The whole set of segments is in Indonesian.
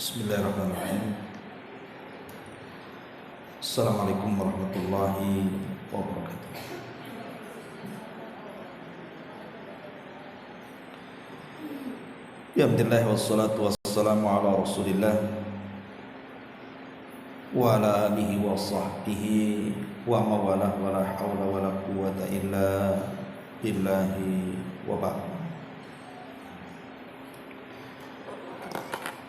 Bismillahirrahmanirrahim. Assalamualaikum warahmatullahi wabarakatuh. Alhamdulillah wassalatu wassalamu ala Rasulillah wa ala alihi wa sahbihi wa mawalah wa la hawla wa la quwwata illa billahi wa ba'd.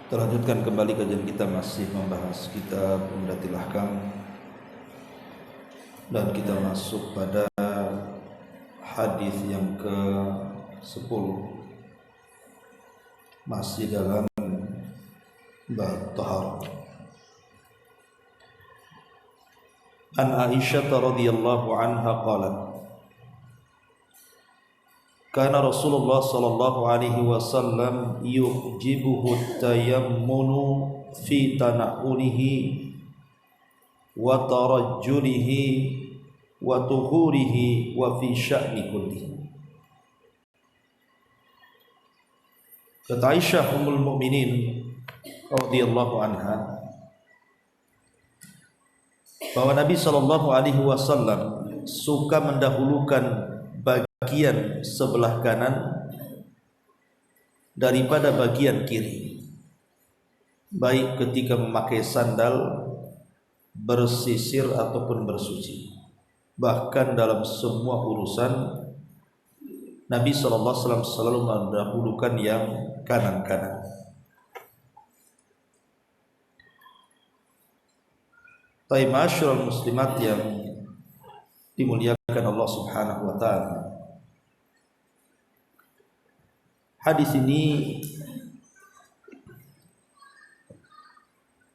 Kita lanjutkan kembali kajian kita, masih membahas kitab Umdatul Ahkam, dan kita masuk pada hadis yang ke-10, masih dalam bab taharah. An Aisyah radhiyallahu anha qalat, kana Rasulullah sallallahu alaihi wasallam yujibuhu tayammunu fi tana'ulihi wa tarajjulihi wa tuhurihi wa fi sya'ni kullihi. Kata Aisyah ummul mukminin radhiyallahu anha bahwa Nabi sallallahu alaihi wasallam suka mendahulukan bagian sebelah kanan daripada bagian kiri, baik ketika memakai sandal, bersisir ataupun bersuci. Bahkan dalam semua urusan Nabi SAW selalu mendahulukan yang kanan-kanan. Ma'asyiral muslimat yang dimuliakan Allah Subhanahu wa taala, hadis ini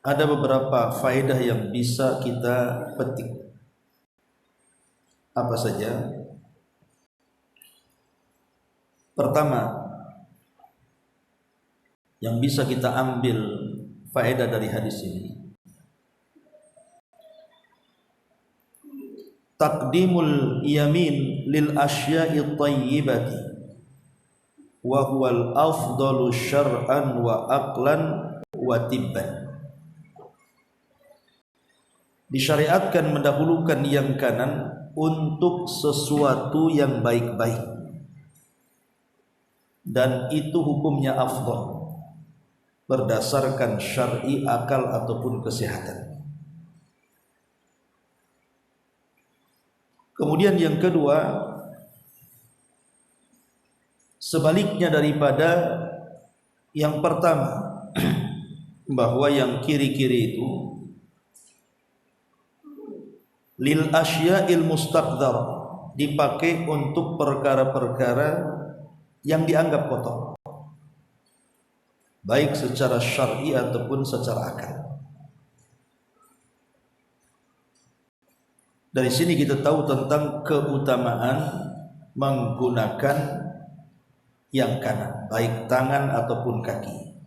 ada beberapa faedah yang bisa kita petik. Apa saja? Pertama, yang bisa kita ambil faedah dari hadis ini, taqdimul yamin lil asya'i thayyibati wa huwal afdalu syar'an wa aqlan wa tibban. Disyariatkan mendahulukan yang kanan untuk sesuatu yang baik-baik, dan itu hukumnya afdal berdasarkan syar'i, akal ataupun kesehatan. Kemudian yang kedua, sebaliknya daripada yang pertama, bahwa yang kiri-kiri itu lil asya'il mustaqdar, dipakai untuk perkara-perkara yang dianggap kotor, baik secara syar'i ataupun secara akal. Dari sini kita tahu tentang keutamaan menggunakan yang kanan, baik tangan ataupun kaki.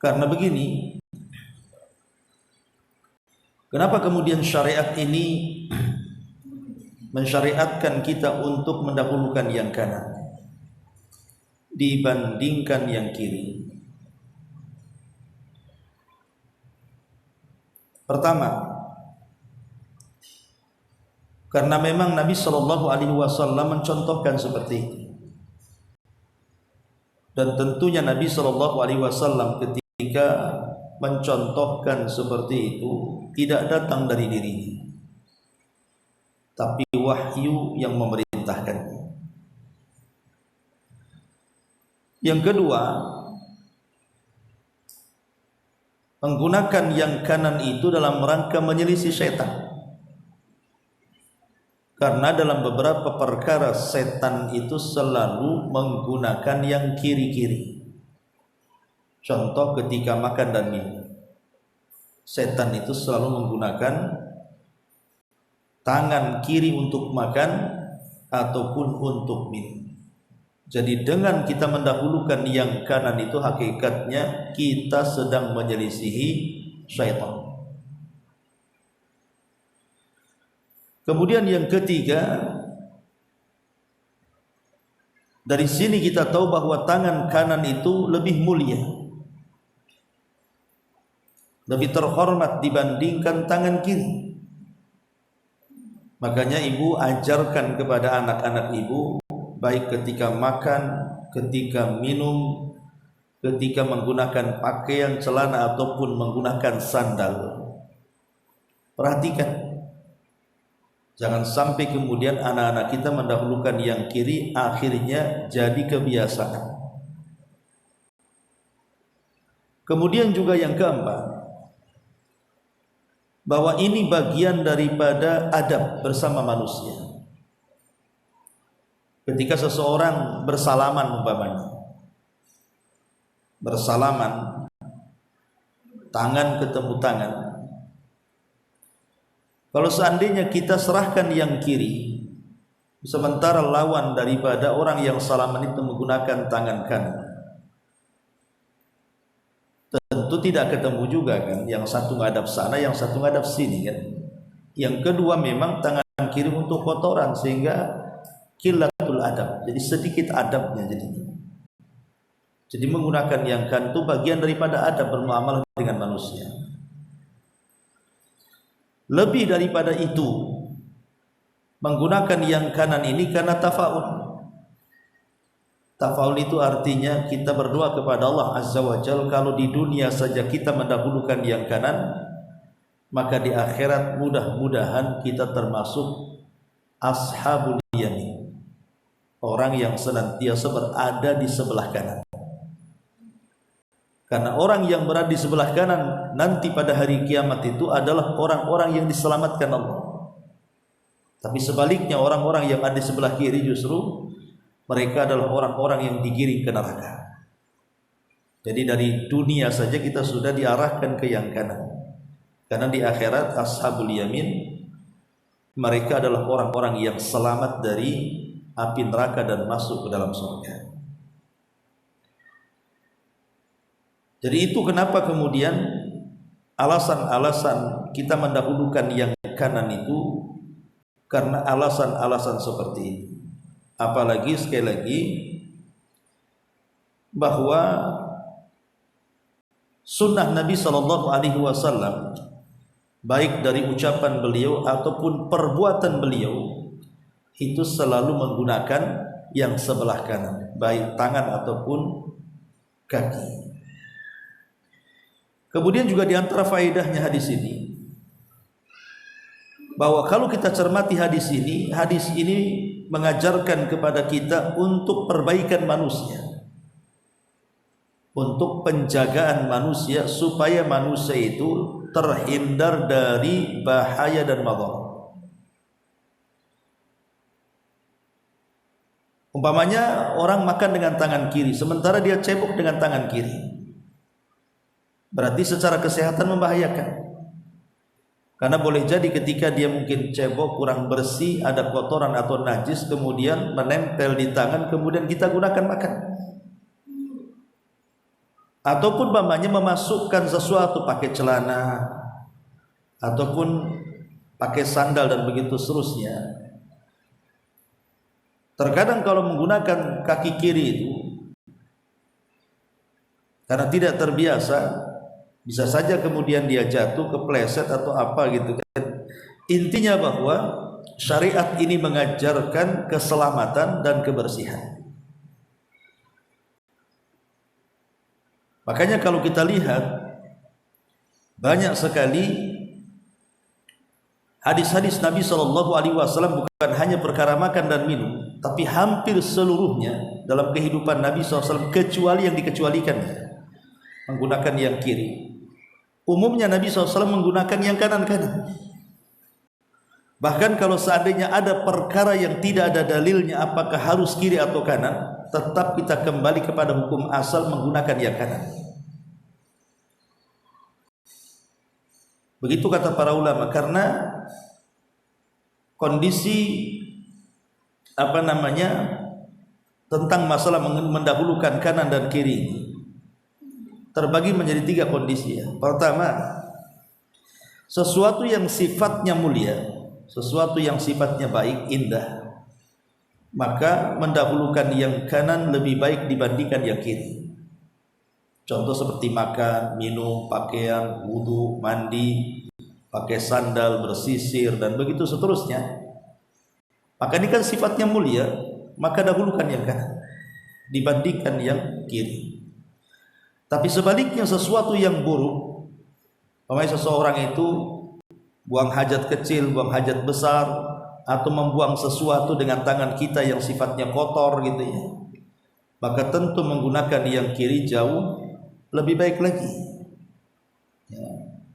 Karena begini, kenapa kemudian syariat ini mensyariatkan kita untuk mendahulukan yang kanan dibandingkan yang kiri? Pertama, karena memang Nabi Shallallahu Alaihi Wasallam mencontohkan seperti itu, dan tentunya Nabi Shallallahu Alaihi Wasallam ketika mencontohkan seperti itu tidak datang dari dirinya, tapi wahyu yang memerintahkannya. Yang kedua, menggunakan yang kanan itu dalam rangka menyelisih setan. Karena dalam beberapa perkara setan itu selalu menggunakan yang kiri-kiri. Contoh ketika makan dan minum, setan itu selalu menggunakan tangan kiri untuk makan ataupun untuk minum. Jadi dengan kita mendahulukan yang kanan itu, hakikatnya kita sedang menyelisihi syaitan. Kemudian yang ketiga, dari sini kita tahu bahwa tangan kanan itu lebih mulia lebih terhormat dibandingkan tangan kiri. Makanya ibu ajarkan kepada anak-anak ibu, baik ketika makan, ketika minum, ketika menggunakan pakaian, celana ataupun menggunakan sandal. Perhatikan, jangan sampai kemudian anak-anak kita mendahulukan yang kiri, akhirnya jadi kebiasaan. Kemudian juga yang keempat, bahwa ini bagian daripada adab bersama manusia. Ketika seseorang bersalaman umpamanya, bersalaman, tangan ketemu tangan, kalau seandainya kita serahkan yang kiri, sementara lawan daripada orang yang salaman itu menggunakan tangan kanan, tentu tidak ketemu juga kan, yang satu ngadap sana, yang satu ngadap sini kan. Yang kedua memang tangan kiri untuk kotoran, sehingga qillatul adab, jadi sedikit adabnya jadinya. Jadi menggunakan yang kanan itu bagian daripada adab bermuamalah dengan manusia. Lebih daripada itu, menggunakan yang kanan ini karena tafaul. Tafaul itu artinya kita berdoa kepada Allah Azza wa Jalla, kalau di dunia saja kita mendahulukan yang kanan, maka di akhirat mudah-mudahan kita termasuk ashabul yamin, orang yang senantiasa berada di sebelah kanan. Karena orang yang berada di sebelah kanan nanti pada hari kiamat itu adalah orang-orang yang diselamatkan Allah. Tapi sebaliknya, orang-orang yang ada di sebelah kiri justru mereka adalah orang-orang yang digiring ke neraka. Jadi dari dunia saja kita sudah diarahkan ke yang kanan. Karena di akhirat ashabul yamin, mereka adalah orang-orang yang selamat dari api neraka dan masuk ke dalam surga. Jadi itu kenapa kemudian alasan-alasan kita mendahulukan yang kanan itu karena alasan-alasan seperti ini. Apalagi sekali lagi bahwa sunnah Nabi SAW, baik dari ucapan beliau ataupun perbuatan beliau, itu selalu menggunakan yang sebelah kanan, baik tangan ataupun kaki. Kemudian juga di antara faedahnya hadis ini, bahwa kalau kita cermati hadis ini mengajarkan kepada kita untuk perbaikan manusia, untuk penjagaan manusia supaya manusia itu terhindar dari bahaya dan madharat. Umpamanya orang makan dengan tangan kiri sementara dia cebok dengan tangan kiri, berarti secara kesehatan membahayakan. Karena boleh jadi ketika dia mungkin cebok kurang bersih, ada kotoran atau najis, kemudian menempel di tangan, kemudian kita gunakan makan. Ataupun umpamanya memasukkan sesuatu, pakai celana ataupun pakai sandal dan begitu seterusnya. Terkadang kalau menggunakan kaki kiri itu karena tidak terbiasa, bisa saja kemudian dia jatuh, kepleset atau apa gitu kan. Intinya bahwa syariat ini mengajarkan keselamatan dan kebersihan. Makanya kalau kita lihat banyak sekali hadis-hadis Nabi SAW, bukan hanya perkara makan dan minum, tapi hampir seluruhnya dalam kehidupan Nabi SAW, kecuali yang dikecualikan, menggunakan yang kiri. Umumnya Nabi SAW menggunakan yang kanan-kanan. Bahkan kalau seandainya ada perkara yang tidak ada dalilnya apakah harus kiri atau kanan, tetap kita kembali kepada hukum asal menggunakan yang kanan. Begitu kata para ulama, karena kondisi tentang masalah mendahulukan kanan dan kiri terbagi menjadi 3 kondisi ya. Pertama, sesuatu yang sifatnya mulia, sesuatu yang sifatnya baik, indah, maka mendahulukan yang kanan lebih baik dibandingkan yang kiri. Contoh seperti makan, minum, pakaian, wudhu, mandi, pakai sandal, bersisir, dan begitu seterusnya. Maka ini kan sifatnya mulia, maka dahulukan yang kanan dibandingkan yang kiri. Tapi sebaliknya sesuatu yang buruk, umpamanya seseorang itu buang hajat kecil, buang hajat besar, atau membuang sesuatu dengan tangan kita yang sifatnya kotor gitu ya, maka tentu menggunakan yang kiri jauh lebih baik lagi ya.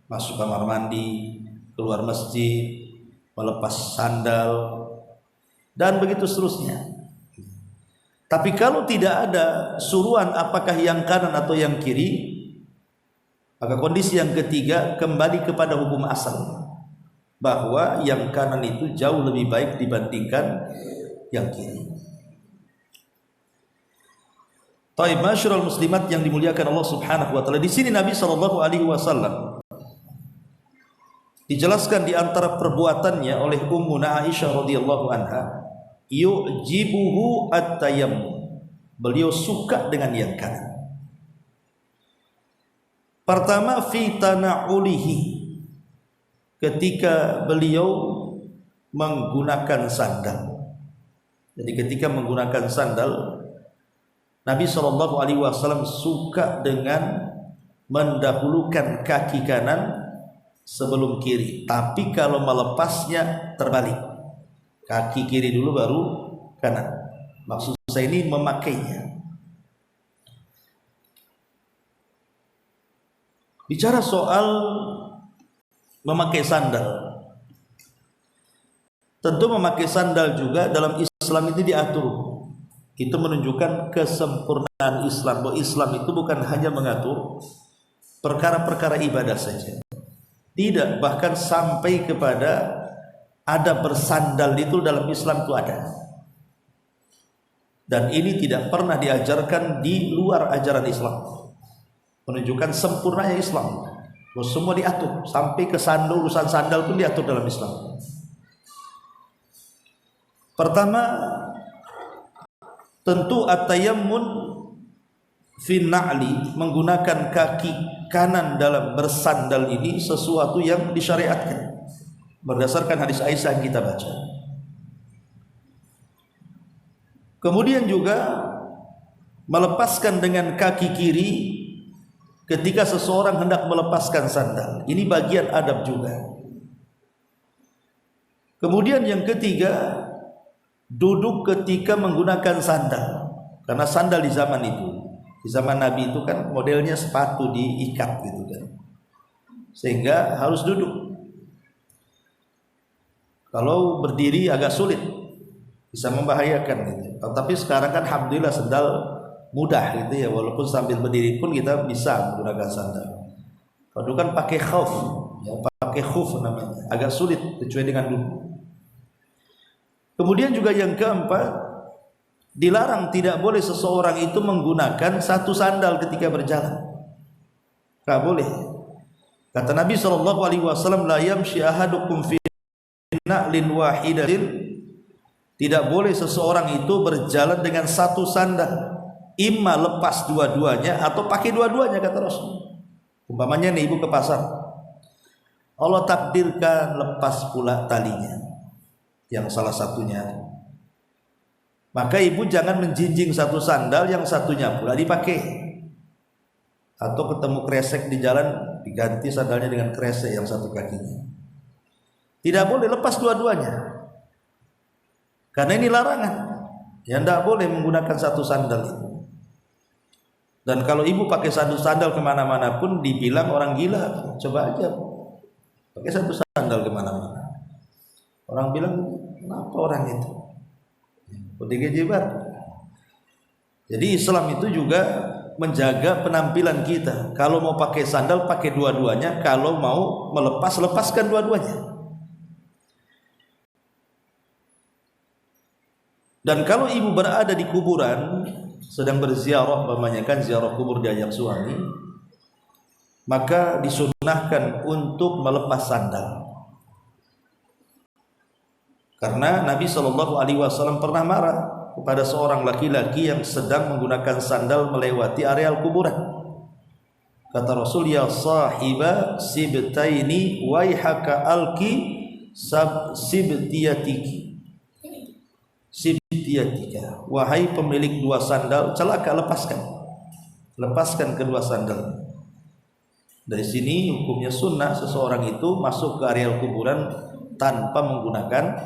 Masuk kamar mandi, keluar masjid, melepas sandal, dan begitu seterusnya. Tapi kalau tidak ada suruhan apakah yang kanan atau yang kiri, maka kondisi yang ketiga kembali kepada hukum asal, bahwa yang kanan itu jauh lebih baik dibandingkan yang kiri. Taib, masyarul muslimat yang dimuliakan Allah Subhanahu wa taala. Di sini Nabi sallallahu alaihi wasallam dijelaskan di antara perbuatannya oleh Ummuna Aisyah radhiyallahu anha, yu'jibuhu at-tayammum. Beliau suka dengan yang kanan. Pertama, fi tana'ulihi, ketika beliau menggunakan sandal. Jadi ketika menggunakan sandal, Nabi SAW suka dengan mendahulukan kaki kanan sebelum kiri. Tapi kalau melepasnya terbalik, kaki kiri dulu baru kanan. Maksud saya ini memakainya. Bicara soal memakai sandal, tentu memakai sandal juga dalam Islam itu diatur. Itu menunjukkan kesempurnaan Islam, bahwa Islam itu bukan hanya mengatur perkara-perkara ibadah saja. Tidak, bahkan sampai kepada ada bersandal itu dalam Islam itu ada. Dan ini tidak pernah diajarkan di luar ajaran Islam. Menunjukkan sempurnanya Islam. Bahwa semua diatur, sampai ke sandal, urusan sandal pun diatur dalam Islam. Pertama, tentu at-tayammun fi na'li, menggunakan kaki kanan dalam bersandal ini sesuatu yang disyariatkan berdasarkan hadis Aisyah yang kita baca. Kemudian juga melepaskan dengan kaki kiri ketika seseorang hendak melepaskan sandal. Ini bagian adab juga. Kemudian yang ketiga, duduk ketika menggunakan sandal. Karena sandal di zaman itu, di zaman Nabi itu kan modelnya sepatu diikat gitu kan, sehingga harus duduk. Kalau berdiri agak sulit, bisa membahayakan gitu. Tapi sekarang kan alhamdulillah sandal mudah gitu ya, walaupun sambil berdiri pun kita bisa menggunakan sandal. Kalau kan pakai khuf, ya, pakai khuf namanya, agak sulit kecuali dengan duduk. Kemudian juga yang keempat, dilarang, tidak boleh seseorang itu menggunakan satu sandal ketika berjalan. Tidak boleh. Kata Nabi SAW, la yamshi ahadukum fi na'lin wahidatin, tidak boleh seseorang itu berjalan dengan satu sandal, imma lepas dua-duanya atau pakai dua-duanya, kata Rasul. Umpamanya nih ibu ke pasar, Allah takdirkan lepas pula talinya yang salah satunya, maka ibu jangan menjinjing satu sandal, yang satunya pula dipakai. Atau ketemu kresek di jalan, diganti sandalnya dengan kresek yang satu kakinya. Tidak boleh lepas dua-duanya, karena ini larangan. Ya, tidak boleh menggunakan satu sandal itu. Dan kalau ibu pakai satu sandal kemana-mana pun dibilang orang gila. Coba aja pakai satu sandal kemana-mana, orang bilang kenapa orang itu jibat. Jadi Islam itu juga menjaga penampilan kita. Kalau mau pakai sandal pakai dua-duanya, kalau mau melepas lepaskan dua-duanya. Dan kalau ibu berada di kuburan sedang berziarah, memanjakan ziarah kubur diajak suami, maka disunahkan untuk melepas sandal. Karena Nabi SAW pernah marah kepada seorang laki-laki yang sedang menggunakan sandal melewati areal kuburan. Kata Rasul, ya sahiba sibtaini waihaka alki sibtiyatika. Wahai pemilik dua sandal, celaka, lepaskan kedua sandal. Dari sini hukumnya sunnah seseorang itu masuk ke areal kuburan tanpa menggunakan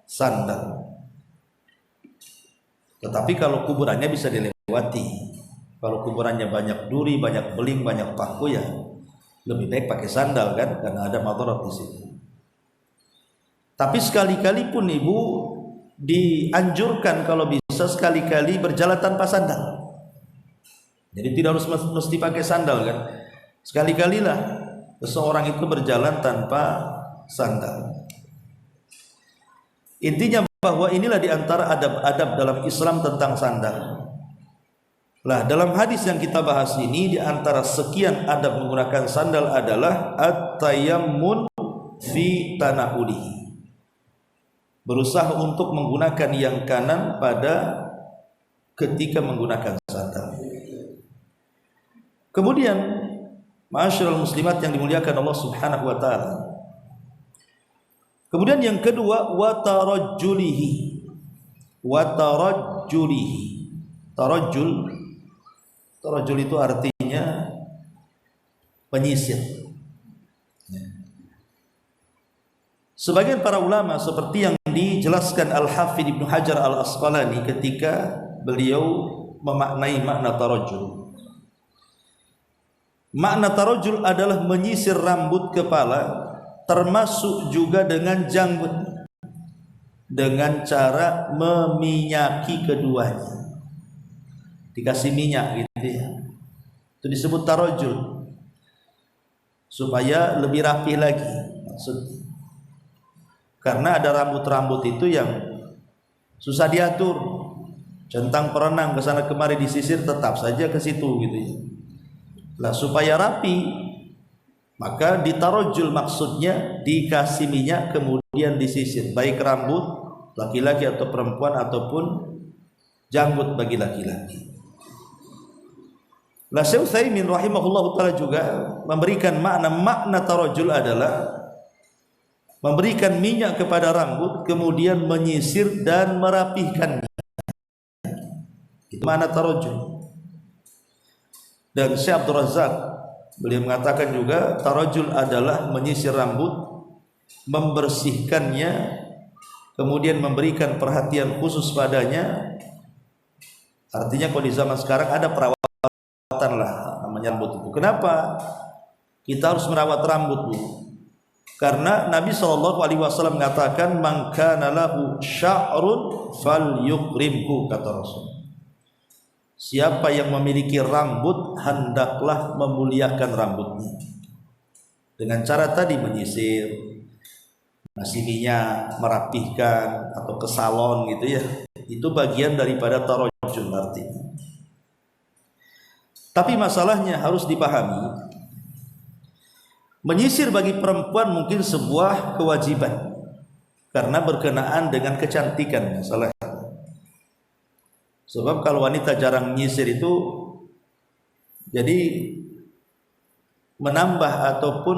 sandal. Tetapi kalau kuburannya bisa dilewati, kalau kuburannya banyak duri, banyak beling, banyak paku, ya lebih baik pakai sandal kan, karena ada madarat di situ. Tapi sekali-kali pun ibu dianjurkan kalau bisa sekali-kali berjalan tanpa sandal. Jadi tidak harus mesti pakai sandal kan. Sekali-kalilah seseorang itu berjalan tanpa sandal. Intinya bahwa inilah diantara adab-adab dalam Islam tentang sandal. Lah, dalam hadis yang kita bahas ini, diantara sekian adab menggunakan sandal adalah at-tayammun fi tanaulihi. Berusaha untuk menggunakan yang kanan pada ketika menggunakan sandal. Kemudian ma'asyiral muslimat yang dimuliakan Allah Subhanahu wa taala. Kemudian yang kedua, wa tarajjulihi. Tarajjul itu artinya penyisir. Sebagian para ulama seperti yang dijelaskan Al-Hafidz Ibnu Hajar Al-Asqalani ketika beliau memaknai makna tarajjul. Makna tarajjul adalah menyisir rambut kepala, termasuk juga dengan janggut, dengan cara meminyaki keduanya, dikasih minyak gitu ya. Itu disebut tarajjul, supaya lebih rapi lagi maksudnya. Karena ada rambut-rambut itu yang susah diatur, centang perenang ke sana kemari disisir tetap saja ke situ gitu ya. Lah, supaya rapi maka ditarajjul, maksudnya dikasih minyak kemudian disisir, baik rambut laki-laki atau perempuan ataupun janggut bagi laki-laki. Lah, Syekh Utsaimin rahimahullahu taala juga memberikan makna tarajjul adalah memberikan minyak kepada rambut kemudian menyisir dan merapihkannya. Itu makna tarajjul. Dan Syekh Abdul Razak beliau mengatakan juga tarajjul adalah menyisir rambut, membersihkannya, kemudian memberikan perhatian khusus padanya. Artinya kalau di zaman sekarang ada perawatan lah namanya rambut itu. Kenapa kita harus merawat rambut, Bu? Karena Nabi SAW mengatakan man kana lahu sya'run falyukrimhu, kata Rasul. Siapa yang memiliki rambut hendaklah memuliakan rambutnya. Dengan cara tadi menyisir, ngasih minyak, merapihkan atau ke salon gitu ya. Itu bagian daripada tarajjul artinya. Tapi masalahnya harus dipahami, menyisir bagi perempuan mungkin sebuah kewajiban karena berkenaan dengan kecantikan masalah. Sebab kalau wanita jarang menyisir itu jadi menambah ataupun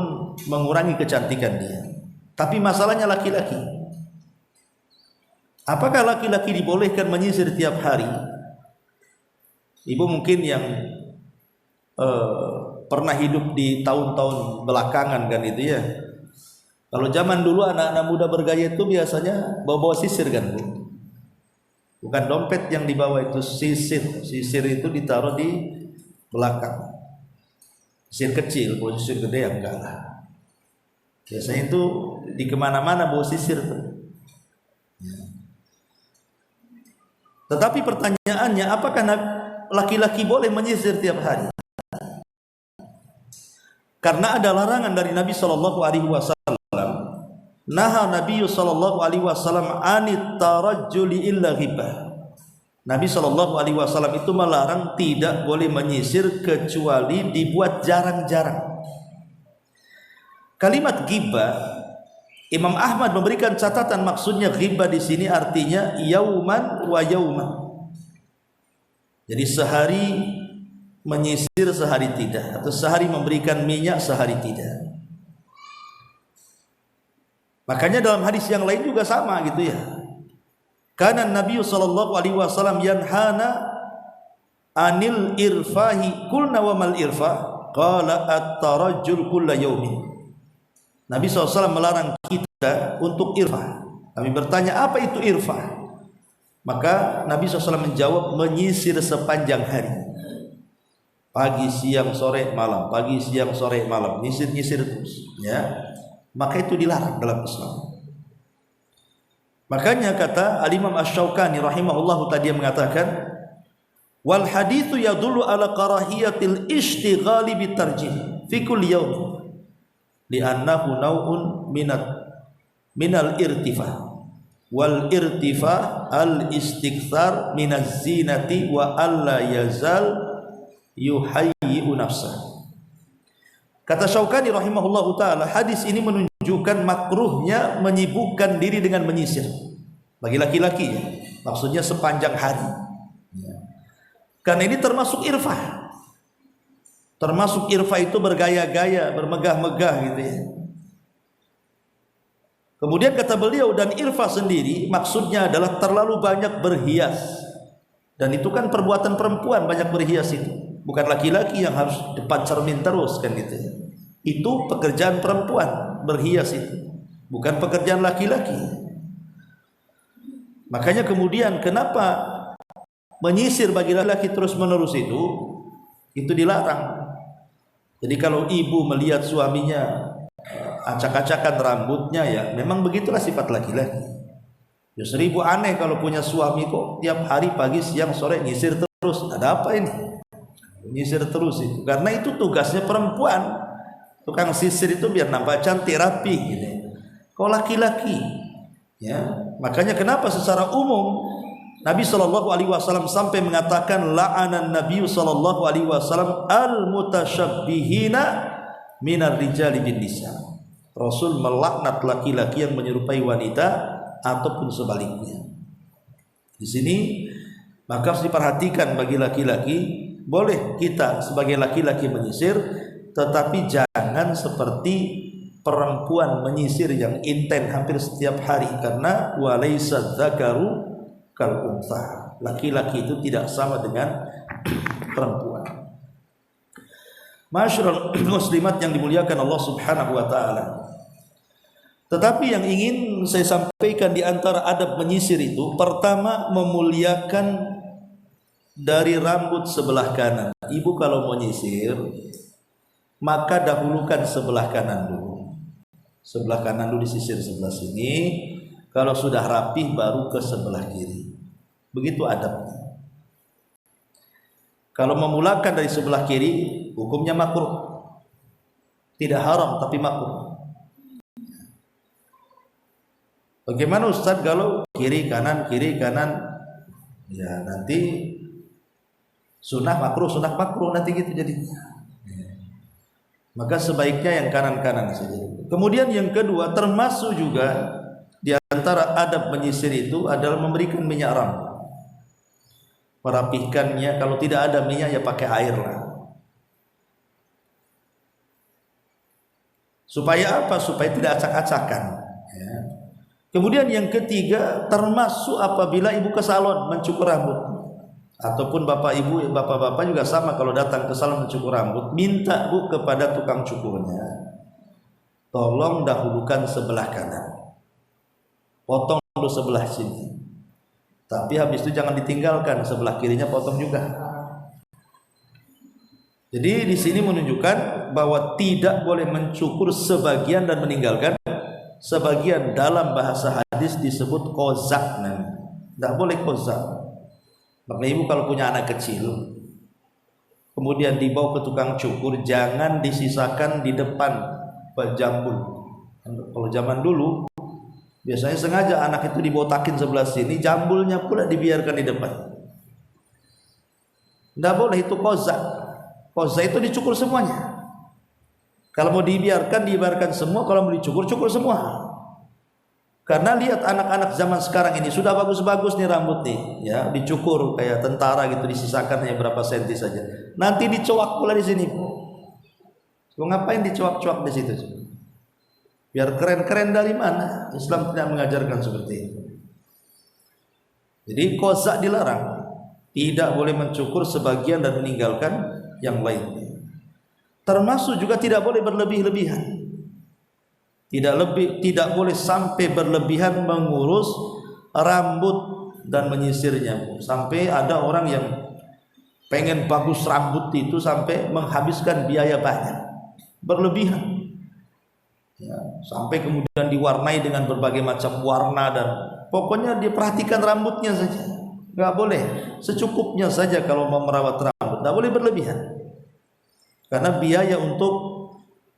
mengurangi kecantikan dia. Tapi masalahnya laki-laki. Apakah laki-laki dibolehkan menyisir tiap hari? Ibu mungkin yang pernah hidup di tahun-tahun belakangan kan itu ya. Kalau zaman dulu anak-anak muda bergaya itu biasanya bawa-bawa sisir kan, Bu. Bukan dompet yang dibawa, itu sisir. Sisir itu ditaruh di belakang. Sisir kecil, kalau sisir gede ya enggak lah. Biasanya itu di kemana-mana bawa sisir. Tetapi pertanyaannya, apakah laki-laki boleh menyisir tiap hari? Karena ada larangan dari Nabi SAW. Naha Nabi SAW anit tarajjuli illa ghibah. Nabi SAW itu melarang tidak boleh menyisir kecuali dibuat jarang-jarang. Kalimat ghibah, Imam Ahmad memberikan catatan, maksudnya ghibah di sini artinya yauman wa yauman. Jadi sehari menyisir sehari tidak, atau sehari memberikan minyak sehari tidak. Makanya dalam hadis yang lain juga sama gitu ya. Karena Nabi sallallahu alaihi wasallam yanhana anil irfahi, qulna wa mal irfah, qala at-tarajjul kulla yaumin. Nabi SAW melarang kita untuk irfah. Kami bertanya, apa itu irfah? Maka Nabi SAW menjawab, menyisir sepanjang hari, pagi, siang, sore, malam, pagi, siang, sore, malam, nyisir-nyisir terus ya. Maka itu dilarang dalam Islam. Makanya kata Al-Imam Asy-Syaukani rahimahullahu tadi yang mengatakan, wal haditsu yadullu ala karahiyatil ishtighali bitarjih fi kulli yawm li'annahu naw'un minal irtifah wal irtifah al istikthar minaz zinati wa alla yazal yuhayyi'u nafsah. Kata Syaukani rahimahullahu taala, hadis ini menunjukkan makruhnya menyibukkan diri dengan menyisir bagi laki-laki ya. Maksudnya sepanjang hari ya. Karena ini termasuk irfah. Termasuk irfah itu bergaya-gaya, bermegah-megah gitu ya. Kemudian kata beliau, dan irfah sendiri maksudnya adalah terlalu banyak berhias. Dan itu kan perbuatan perempuan, banyak berhias itu. Bukan laki-laki yang harus depan cermin terus kan gitu ya. Itu pekerjaan perempuan, berhias itu. Bukan pekerjaan laki-laki. Makanya kemudian kenapa menyisir bagi laki-laki terus-menerus itu dilarang. Jadi kalau ibu melihat suaminya acak-acakan rambutnya, ya memang begitulah sifat laki-laki. Ya seribu aneh kalau punya suami kok tiap hari pagi, siang, sore nyisir terus. Ada apa ini? Nyisir terus itu. Karena itu tugasnya perempuan. Tukang sisir itu biar nampak cantik, rapi gitu. Kalau laki-laki, ya makanya kenapa secara umum Nabi sallallahu alaihi wasallam sampai mengatakan la'anan Nabi sallallahu alaihi wasallam al-mutasyabbihina minar rijali bin nisa. Rasul melaknat laki-laki yang menyerupai wanita ataupun sebaliknya. Di sini maka harus diperhatikan bagi laki-laki, boleh kita sebagai laki-laki menyisir, tetapi jangan seperti perempuan menyisir yang intens hampir setiap hari, karena walaysa dzakaru kal untha, laki-laki itu tidak sama dengan perempuan. Masyarul muslimat yang dimuliakan Allah Subhanahu wa taala. Tetapi yang ingin saya sampaikan di antara adab menyisir itu, pertama memuliakan dari rambut sebelah kanan. Ibu kalau mau nyisir, maka dahulukan sebelah kanan dulu. Sebelah kanan dulu disisir sebelah sini. Kalau sudah rapih baru ke sebelah kiri. Begitu adabnya. Kalau memulakan dari sebelah kiri, hukumnya makruh. Tidak haram tapi makruh. Bagaimana Ustaz kalau kiri kanan? Ya nanti sunnah makruh nanti gitu jadinya. Maka sebaiknya yang kanan-kanan saja. Kemudian yang kedua, termasuk juga di antara adab menyisir itu adalah memberikan minyak rambut. Merapihkannya, kalau tidak ada minyak ya pakai air lah. Supaya apa? Supaya tidak acak-acakan ya. Kemudian yang ketiga, termasuk apabila ibu ke salon mencukur rambut, ataupun bapak-bapak juga sama, kalau datang ke salon mencukur rambut, minta bu kepada tukang cukurnya, tolong dahulukan sebelah kanan, potong dulu sebelah sini, tapi habis itu jangan ditinggalkan, sebelah kirinya potong juga. Jadi di sini menunjukkan bahwa tidak boleh mencukur sebagian dan meninggalkan sebagian. Dalam bahasa hadis disebut kozak, tidak boleh kozak. Maka ibu kalau punya anak kecil, kemudian dibawa ke tukang cukur, jangan disisakan di depan jambul. Kalau zaman dulu biasanya sengaja anak itu dibotakin sebelah sini, jambulnya pula dibiarkan di depan. Tidak boleh, itu kozak. Kozak itu dicukur semuanya. Kalau mau dibiarkan semua, kalau mau dicukur, cukur semua. Karena lihat anak-anak zaman sekarang ini sudah bagus-bagus nih rambut nih, ya dicukur kayak tentara gitu, disisakan hanya berapa senti saja. Nanti dicoak pula di sini. So, ngapain dicoak-coak di situ? Biar keren-keren dari mana? Islam tidak mengajarkan seperti itu. Jadi qazak dilarang, tidak boleh mencukur sebagian dan meninggalkan yang lain. Termasuk juga tidak boleh berlebih-lebihan. Tidak boleh sampai berlebihan mengurus rambut dan menyisirnya. Sampai ada orang yang pengen bagus rambut itu sampai menghabiskan biaya banyak, berlebihan. Ya, sampai kemudian diwarnai dengan berbagai macam warna dan pokoknya dia perhatikan rambutnya saja. Nggak boleh, secukupnya saja kalau mau merawat rambut. Nggak boleh berlebihan. Karena biaya untuk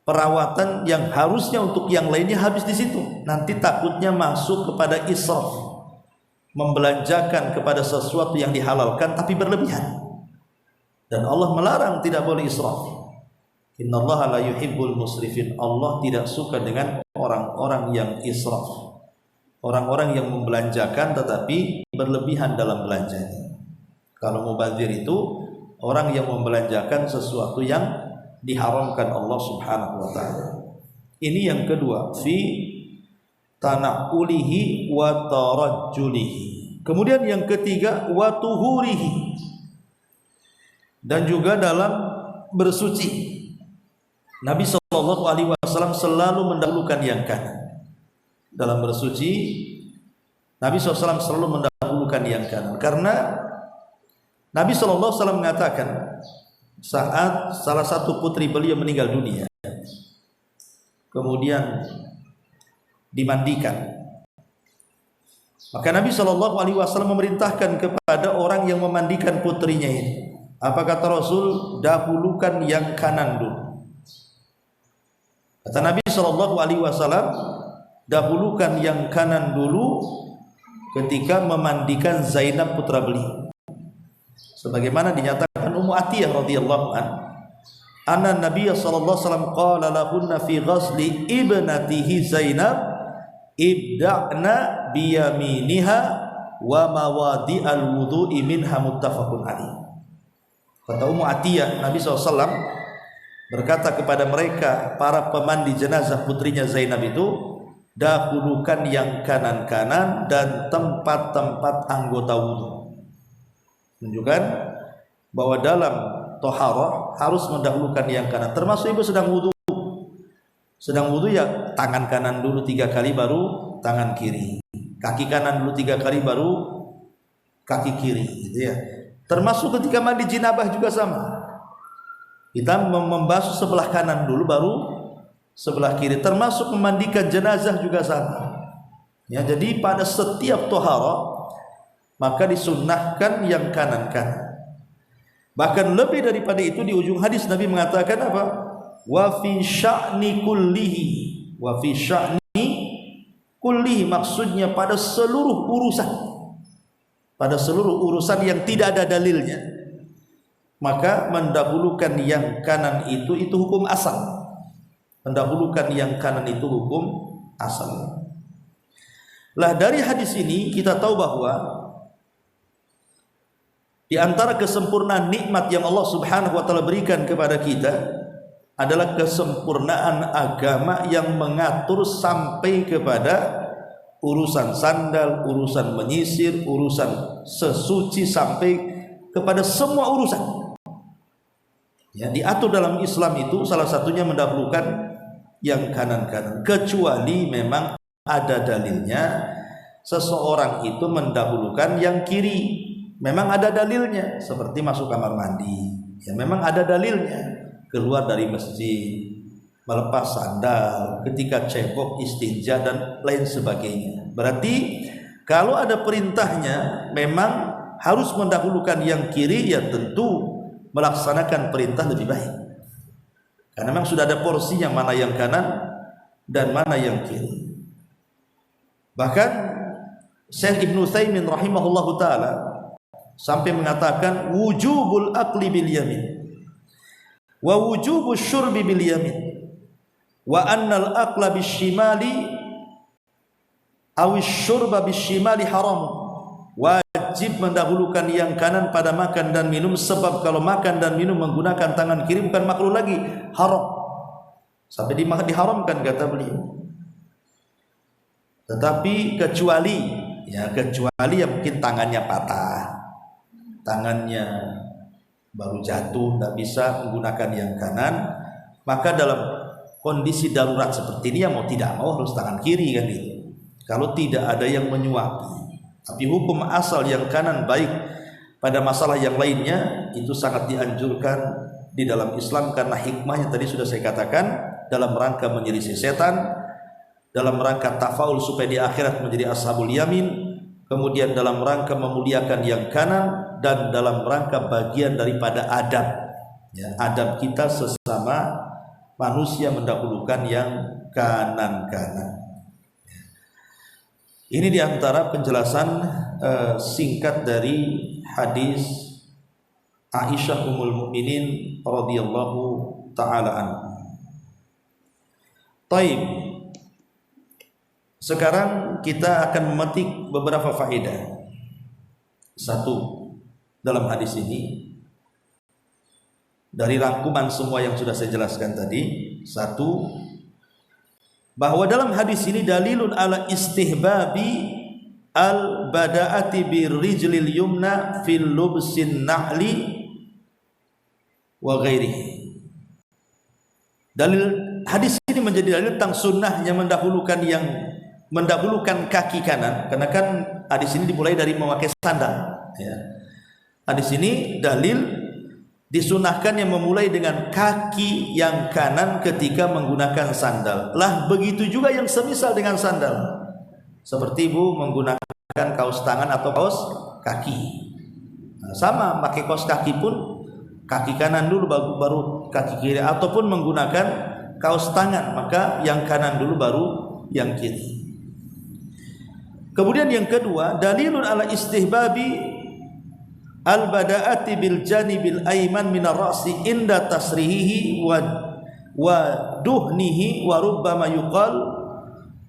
perawatan yang harusnya untuk yang lainnya habis di situ. Nanti takutnya masuk kepada israf, membelanjakan kepada sesuatu yang dihalalkan tapi berlebihan. Dan Allah melarang, tidak boleh israf. Innallaha la yuhibbul musrifin. Allah tidak suka dengan orang-orang yang israf, orang-orang yang membelanjakan tetapi berlebihan dalam belanjanya. Kalau mubadzir itu orang yang membelanjakan sesuatu yang diharamkan Allah Subhanahu wa taala. Ini yang kedua, fi tana'ulihi wa tarajjulihi. Kemudian yang ketiga, wa tuhurihi. Dan juga dalam bersuci. Nabi sallallahu alaihi wasallam selalu mendahulukan yang kanan. Dalam bersuci, Nabi SAW selalu mendahulukan yang kanan. Karena Nabi SAW mengatakan, saat salah satu putri beliau meninggal dunia, kemudian dimandikan, maka Nabi SAW memerintahkan kepada orang yang memandikan putrinya ini, apa kata Rasul? Dahulukan yang kanan dulu. Kata Nabi SAW, dahulukan yang kanan dulu ketika memandikan Zainab putra beliau. Sebagaimana dinyatakan Ummu Atiyah radhiyallahu anna Nabi sallallahu alaihi wasallam qala lahunna fi ghasli ibnatihi Zainab ibda'na bi yaminiha wa mawadi'al wudu'i minha, muttafaqun alaih. Kata Ummu Atiyah, Nabi SAW berkata kepada mereka, para pemandi jenazah putrinya Zainab itu, dahulukan yang kanan-kanan dan tempat-tempat anggota wudu. Menunjukkan bahwa dalam toharoh harus mendahulukan yang kanan. Termasuk ibu sedang wudu. Sedang wudu ya tangan kanan dulu 3 kali baru tangan kiri. Kaki kanan dulu 3 kali baru kaki kiri, gitu ya. Termasuk ketika mandi jinabah juga sama. Kita membasuh sebelah kanan dulu baru sebelah kiri. Termasuk memandikan jenazah juga sama. Ya, jadi pada setiap toharoh maka disunnahkan yang kanan-kanan. Bahkan lebih daripada itu, di ujung hadis Nabi mengatakan apa? Wa fi sya'ni kullihi. Wa fi sya'ni kullihi, maksudnya pada seluruh urusan. Pada seluruh urusan yang tidak ada dalilnya, maka mendahulukan yang kanan itu hukum asal. Mendahulukan yang kanan itu hukum asal. Lah dari hadis ini kita tahu bahwa di antara kesempurnaan nikmat yang Allah Subhanahu wa taala berikan kepada kita adalah kesempurnaan agama yang mengatur sampai kepada urusan sandal, urusan menyisir, urusan sesuci, sampai kepada semua urusan. Ya, diatur dalam Islam itu salah satunya mendahulukan yang kanan-kanan, kecuali memang ada dalilnya seseorang itu mendahulukan yang kiri. Memang ada dalilnya, seperti masuk kamar mandi, ya memang ada dalilnya. Keluar dari masjid, melepas sandal, ketika cebok, istinja dan lain sebagainya. Berarti kalau ada perintahnya memang harus mendahulukan yang kiri, ya tentu melaksanakan perintah lebih baik. Karena memang sudah ada porsinya, mana yang kanan dan mana yang kiri. Bahkan Syekh Ibnu Utsaimin rahimahullahu taala sampai mengatakan wujubul akli bil yamin wa wujubus syurbi bil yamin wa annal aqla bis shimali Awis syurba bisyimali haram, wajib mendahulukan yang kanan pada makan dan minum, sebab kalau makan dan minum menggunakan tangan kiri bukan makruh lagi, haram. Sampai diharamkan kata beliau. Tetapi kecuali yang mungkin tangannya patah, tangannya baru jatuh, tidak bisa menggunakan yang kanan, maka dalam kondisi darurat seperti ini ya mau tidak mau harus tangan kiri kan gitu. Kalau tidak ada yang menyuapi. Tapi hukum asal yang kanan baik pada masalah yang lainnya itu sangat dianjurkan di dalam Islam, karena hikmahnya tadi sudah saya katakan, dalam rangka menyelisih setan, dalam rangka tafaul supaya di akhirat menjadi ashabul yamin, kemudian dalam rangka memuliakan yang kanan, dan dalam rangka bagian daripada adab, ya, adab kita sesama manusia mendahulukan yang kanan-kanan. Ini diantara penjelasan singkat dari hadis Aisyah Ummul Mukminin radhiyallahu taala anha. Taib. Sekarang kita akan memetik beberapa faedah. Satu, dalam hadis ini dari rangkuman semua yang sudah saya jelaskan tadi, satu, bahwa dalam hadis ini dalilun ala istihbabi al bada'ati birrijlil yumna fil lubsin na'li wa ghairihi. Dalil hadis ini menjadi dalil tentang sunnahnya mendahulukan kaki kanan, karena kan hadis ini dimulai dari memakai sandal, ya. Hadis ini dalil disunahkan yang memulai dengan kaki yang kanan ketika menggunakan sandal. Lah begitu juga yang semisal dengan sandal, seperti ibu menggunakan kaos tangan atau kaos kaki. Nah, sama pakai kaos kaki pun kaki kanan dulu baru kaki kiri, ataupun menggunakan kaos tangan maka yang kanan dulu baru yang kiri. Kemudian yang kedua, dalilun ala istihbabi al-bada'ati bil janibil ayman minar ra'si inda tasrihihi wa duhnihi wa rubbama yuqal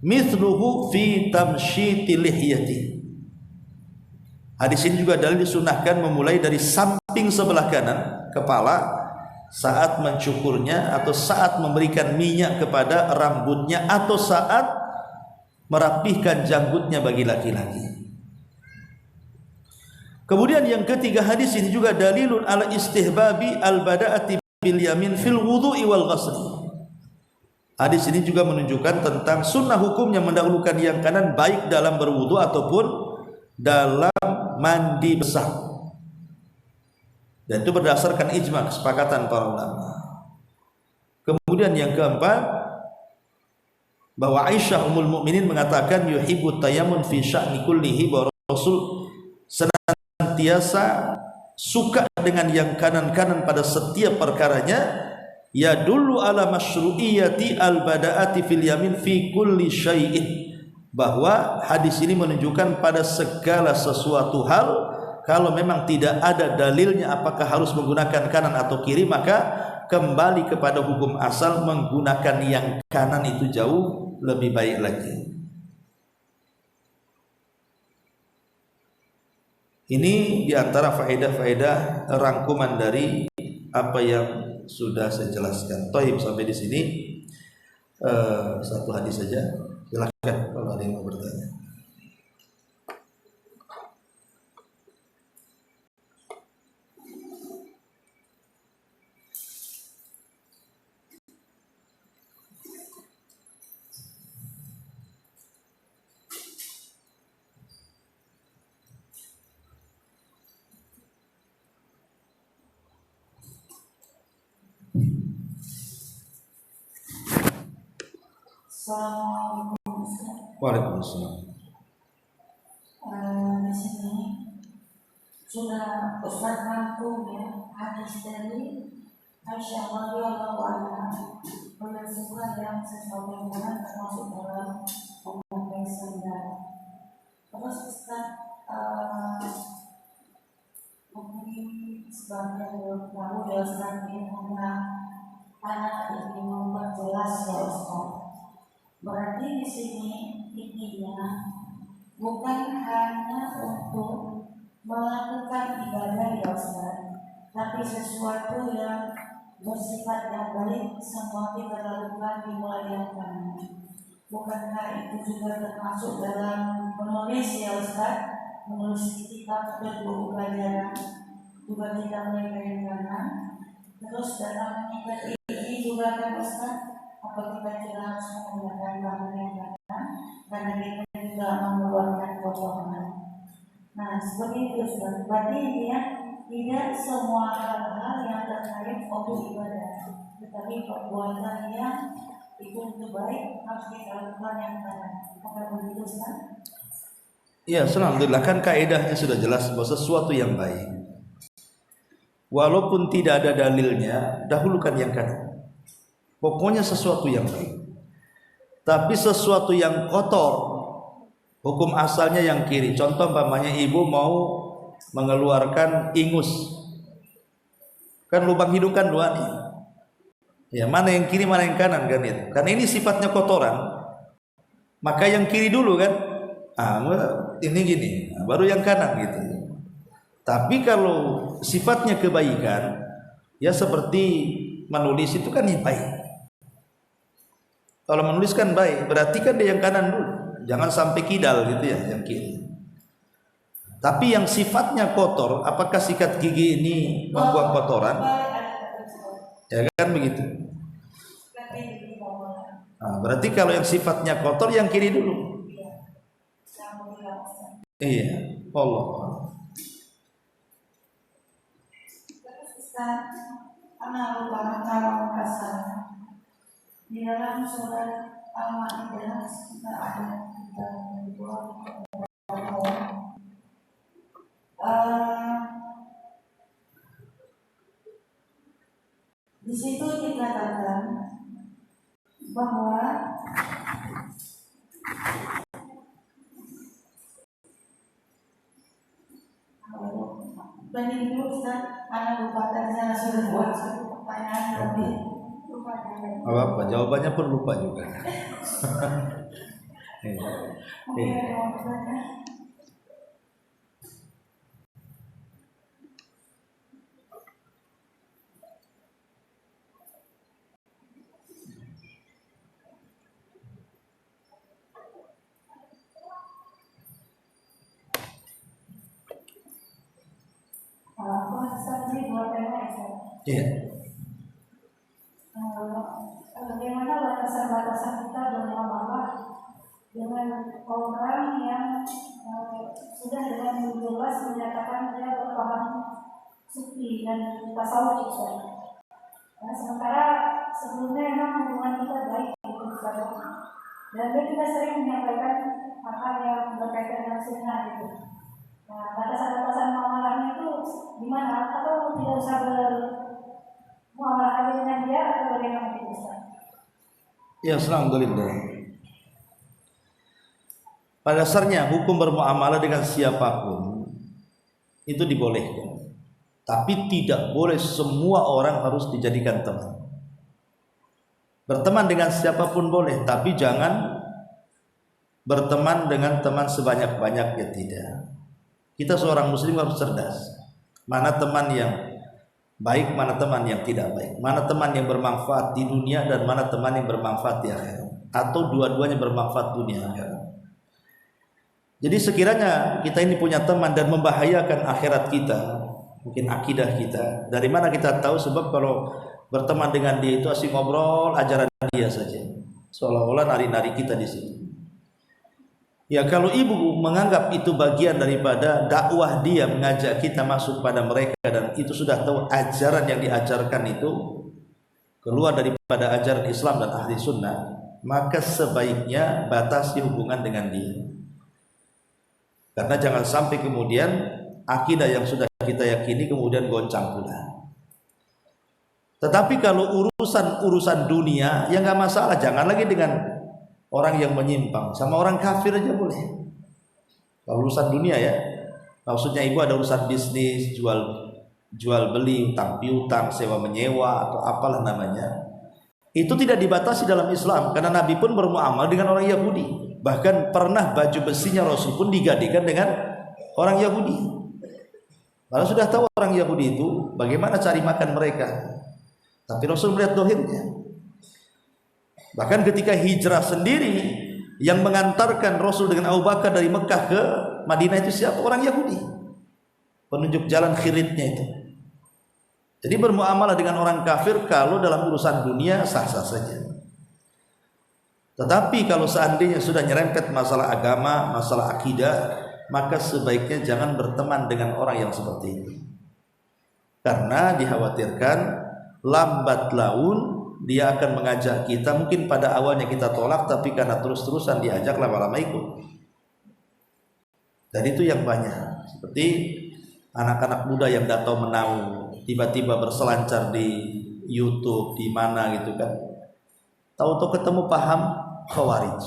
mithluhu fi tamshiti lihyati. Hadis ini juga dalil disunahkan memulai dari samping sebelah kanan kepala saat mencukurnya, atau saat memberikan minyak kepada rambutnya, atau saat merapihkan janggutnya bagi laki-laki. Kemudian yang ketiga, hadis ini juga dalilun ala istihbabi al-bada'ati bil yamin fil wudu'i wal ghasli. Hadis ini juga menunjukkan tentang sunnah hukumnya mendahulukan yang kanan baik dalam berwudu ataupun dalam mandi besar. Dan itu berdasarkan ijma, kesepakatan para ulama. Kemudian yang keempat, bahwa Aisyah Ummul Mukminin mengatakan yuhibbu tayammun fi sya'ni kullihi, bahwa Rasul senantiasa suka dengan yang kanan-kanan pada setiap perkaranya, ya dulu ala masyru'iyati al-bada'ati fil yamin fi kulli syai'in, bahwa hadis ini menunjukkan pada segala sesuatu hal, kalau memang tidak ada dalilnya apakah harus menggunakan kanan atau kiri, maka kembali kepada hukum asal, menggunakan yang kanan itu jauh lebih baik lagi. Ini diantara faedah-faedah rangkuman dari apa yang sudah saya jelaskan. Toib, sampai di sini satu hadis saja. Silakan kalau ada yang mau bertanya. Assalamualaikum. Waalaikumsalam. Di sini sudah Ustaz rangkum ya hadis dari Aisyah radhiyallahu anha, menunjukkan yang sesuatu yang benar termasuk dalam memakai sandal. Terus Ustaz mungkin sebagian tahu ya Ustaz ini karena anak ingin memperjelas ya Ustaz. Berarti di sini intinya bukan hanya untuk melakukan ibadah ya Ustaz, tapi sesuatu yang bersifat yang baik semua kita lakukan dimulai yang kanan. Bukankah itu juga termasuk dalam menulis ya Ustaz, menulis kitab berbuku pelajaran juga kita mulai dari kanan. Terus dalam mengikat ini juga kan Ustaz, apa kita juga harus menggunakan tangan yang kanan karena kita juga mengeluarkan potongan. Nah seperti itu Ustaz. Berarti dia tidak semua hal-hal yang terkait untuk ibadah, tetapi perbuatan yang itu untuk baik harus kita lakukan yang kanan. Apakah begitu Ustaz? Ya, alhamdulillah, kan kaidahnya sudah jelas bahwa sesuatu yang baik walaupun tidak ada dalilnya, dahulukan yang kanan. Pokoknya sesuatu yang baik. Tapi sesuatu yang kotor, hukum asalnya yang kiri. Contoh umpamanya ibu mau mengeluarkan ingus, kan lubang hidung kan dua nih. Ya, mana yang kiri mana yang kanan kan itu. Karena ini sifatnya kotoran, maka yang kiri dulu kan. Ini gini, baru yang kanan gitu. Tapi kalau sifatnya kebaikan, ya seperti menulis itu kan yang baik. Kalau menulis kan baik, berarti kan dia yang kanan dulu. Jangan sampai kidal gitu ya, yang kiri. Tapi yang sifatnya kotor, apakah sikat gigi ini membuang kotoran? Ya kan begitu. Berarti kalau yang sifatnya kotor, yang kiri dulu. Iya, Allah. Terus Ustaz, anak lupa kalau kasar di dalam surat Al-Maidah kita ada di situ dikatakan bahwa dan ini Ustaz, anak lupa tadi saya sudah buat satu pertanyaan tapi lupa. Apa? Jawabannya pun lupa juga. Iya. Bagaimana batasan-batasan kita bermuamalah dengan orang yang sudah dengan jelas menyatakan dia berpaham sufi dan tasawuf juga. Nah, sementara sebelumnya memang hubungan kita baik dan dia juga sering menyampaikan hal yang berkaitan dengan sunnah gitu. Nah, batasan-batasan muamalahnya itu gimana? Atau tidak usah bermuamalah dengan dia atau bagaimana itu Ustaz? Ya, alhamdulillah. Pada dasarnya hukum bermuamalah dengan siapapun itu dibolehkan. Tapi tidak boleh semua orang harus dijadikan teman. Berteman dengan siapapun boleh, tapi jangan berteman dengan teman sebanyak-banyaknya, tidak. Kita seorang muslim harus cerdas. Mana teman yang baik, mana teman yang tidak baik. Mana teman yang bermanfaat di dunia dan mana teman yang bermanfaat di akhirat. Atau dua-duanya bermanfaat dunia akhirat. Jadi sekiranya kita ini punya teman dan membahayakan akhirat kita, mungkin akidah kita, dari mana kita tahu? Sebab kalau berteman dengan dia itu asik ngobrol ajaran dia saja, seolah-olah nari-nari kita di sini. Ya, kalau ibu menganggap itu bagian daripada dakwah dia, mengajak kita masuk pada mereka, dan itu sudah tahu ajaran yang diajarkan itu keluar daripada ajaran Islam dan ahli sunnah, maka sebaiknya batasi hubungan dengan dia. Karena jangan sampai kemudian akidah yang sudah kita yakini kemudian goncang pula. Tetapi kalau urusan dunia ya nggak masalah, jangan lagi dengan orang yang menyimpang, sama orang kafir aja boleh. Kalau urusan dunia ya, maksudnya ibu ada urusan bisnis, jual beli, utang piutang, sewa menyewa atau apalah namanya, itu tidak dibatasi dalam Islam, karena Nabi pun bermuamal dengan orang Yahudi. Bahkan pernah baju besinya Rasul pun digantikan dengan orang Yahudi. Karena sudah tahu orang Yahudi itu bagaimana cari makan mereka. Tapi Rasul melihat dohirnya. Bahkan ketika hijrah sendiri, yang mengantarkan Rasul dengan Abu Bakar dari Mekah ke Madinah itu siapa? Orang Yahudi. Penunjuk jalan khiritnya itu. Jadi bermuamalah dengan orang kafir kalau dalam urusan dunia sah-sah saja. Tetapi kalau seandainya sudah nyerempet masalah agama, masalah akidah, maka sebaiknya jangan berteman dengan orang yang seperti ini. Karena dikhawatirkan lambat laun dia akan mengajak kita, mungkin pada awalnya kita tolak, tapi karena terus-terusan diajak lama-lama ikut. Dan itu yang banyak. Seperti anak-anak muda yang datang menau, tiba-tiba berselancar di YouTube, di mana gitu kan. Tahu-tahu ketemu paham Khawarij.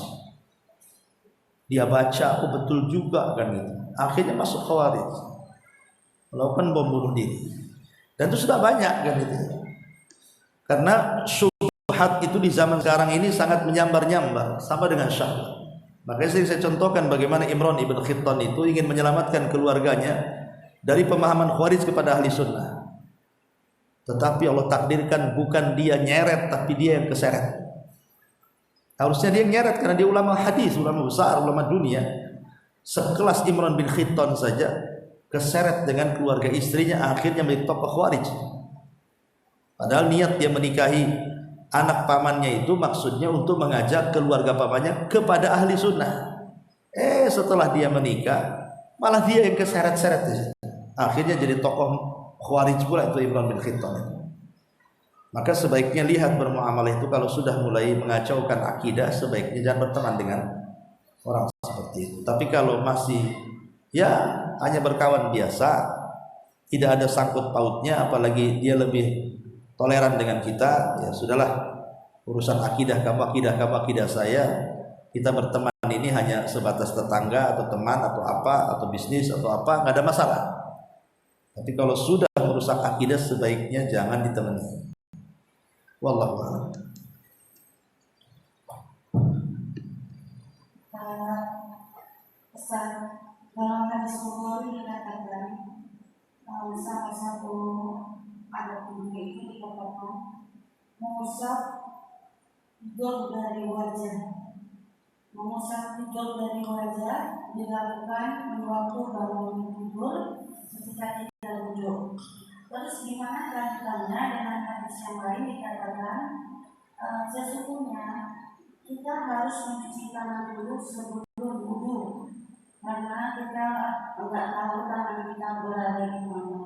Dia baca, oh betul juga kan gitu. Akhirnya masuk Khawarij. Melakukan bom bunuh diri. Dan itu sudah banyak kan gitu. Karena syubhat itu di zaman sekarang ini sangat menyambar-nyambar sama dengan syahwat. Makanya saya contohkan bagaimana Imran ibn Khittan itu ingin menyelamatkan keluarganya dari pemahaman Khawarij kepada ahli sunnah. Tetapi Allah takdirkan bukan dia nyeret, tapi dia yang keseret. Harusnya dia yang nyeret karena dia ulama hadis, ulama besar, ulama dunia. Sekelas Imran bin Khittan saja keseret dengan keluarga istrinya, akhirnya menjadi tokoh Khawarij. Padahal niat dia menikahi anak pamannya itu maksudnya untuk mengajak keluarga pamannya kepada ahli sunnah. Setelah dia menikah, malah dia yang keseret-seret. Akhirnya jadi tokoh Khawarij pula itu Imran bin Khittan. Maka sebaiknya lihat bermuamalah itu kalau sudah mulai mengacaukan akidah, sebaiknya jangan berteman dengan orang seperti itu. Tapi kalau masih ya hanya berkawan biasa, tidak ada sangkut pautnya, apalagi dia lebih toleran dengan kita, ya sudahlah, urusan akidah kamu akidah saya, kita berteman ini hanya sebatas tetangga atau teman atau apa atau bisnis atau apa, nggak ada masalah. Tapi kalau sudah merusak akidah, sebaiknya jangan ditemani. Wallahu a'lam. Pesan dalam hadis Bukhari dikatakan salah satu anak bumi itu dikatakan mengusap hidung dari wajah. Mengusap hidung dari wajah dilakukan di waktu bangun tidur ketika tidak wudhu. Terus gimana kelanjutannya dengan hadis yang lain dikatakan sesungguhnya kita harus mencuci tangan dulu sebelum wudhu, karena kita nggak tahu tangan kita berada di mana.